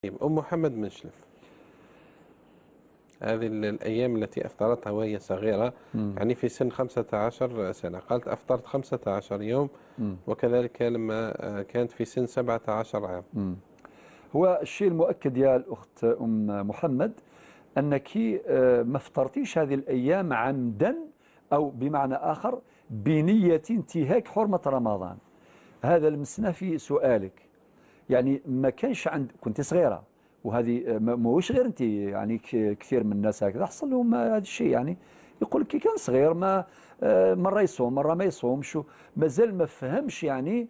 أم محمد منشلف، هذه الأيام التي أفطرتها وهي صغيرة، يعني في سن 15 سنة، قالت أفطرت 15 يوم، وكذلك لما كانت في سن 17 عام. هو الشيء المؤكد يا الأخت أم محمد أنك ما فطرتيش هذه الأيام عمدا، أو بمعنى آخر بنية انتهاك حرمة رمضان. هذا المسنا في سؤالك، يعني ما كانش كنت صغيرة، وهذه ماهوش غير انت، يعني كثير من الناس هكذا حصل لهم هذا الشيء. يعني يقول لك كي كان صغير ما مرة يصوم مرة ما يصومش، مازال ما فهمش يعني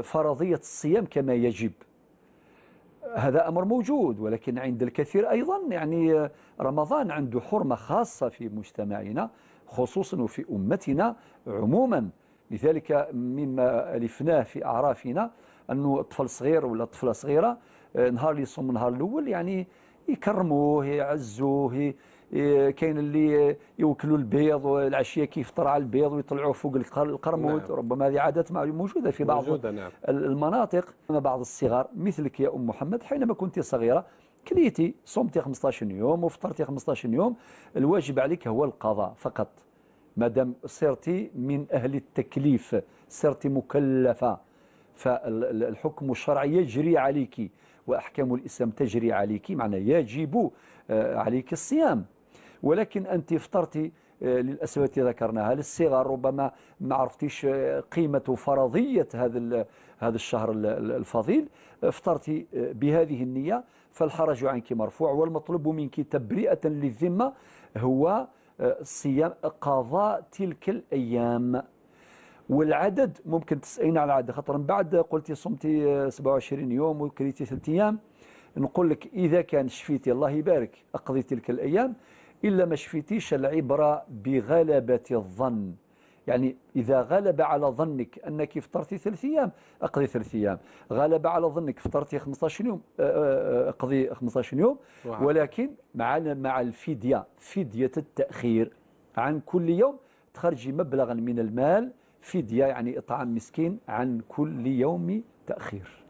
فرضية الصيام كما يجب. هذا أمر موجود، ولكن عند الكثير أيضا يعني رمضان عنده حرمة خاصة في مجتمعنا خصوصا وفي أمتنا عموما. لذلك مما ألفناه في أعرافنا أنه طفل صغير ولا طفلة صغيرة نهار اللي يصوم النهار الأول يعني يكرموه يعزوه. كاين اللي يوكلوا البيض والعشيه كيفطر على البيض ويطلعوه فوق القرمود. نعم. ربما هذه عادات موجوده في بعض موجودة. نعم. المناطق. بعض الصغار مثلك يا أم محمد حينما كنت صغيرة كليتي صمتي 15 يوم وفطرتي 15 يوم، الواجب عليك هو القضاء فقط. ما دام صرتي من أهل التكليف، صرتي مكلفة، فالحكم الشرعي يجري عليك وأحكام الإسلام تجري عليك، معنى يجب عليك الصيام. ولكن أنت فطرتي للأسباب التي ذكرناها للصغر، ربما ما عرفتيش قيمة وفرضية هذا الشهر الفضيل، فطرتي بهذه النية، فالحرج عنك مرفوع، والمطلوب منك تبرئة للذمة هو صيام قضاء تلك الأيام. والعدد ممكن تسألين على العدد، خاطر من بعد قلتي صمتي 27 يوم وكليتي 3 أيام، نقول لك إذا كان شفيتي الله يبارك أقضي تلك الأيام، إلا ما شفيتيش العبرة بغلبة الظن. يعني إذا غلب على ظنك أنك فطرتي 3 أيام أقضي 3 أيام، غلب على ظنك فطرتي 15 يوم أقضي 15 يوم. ولكن مع الفدية، فدية التأخير عن كل يوم تخرجي مبلغا من المال، فدية يعني إطعام مسكين عن كل يوم تأخير.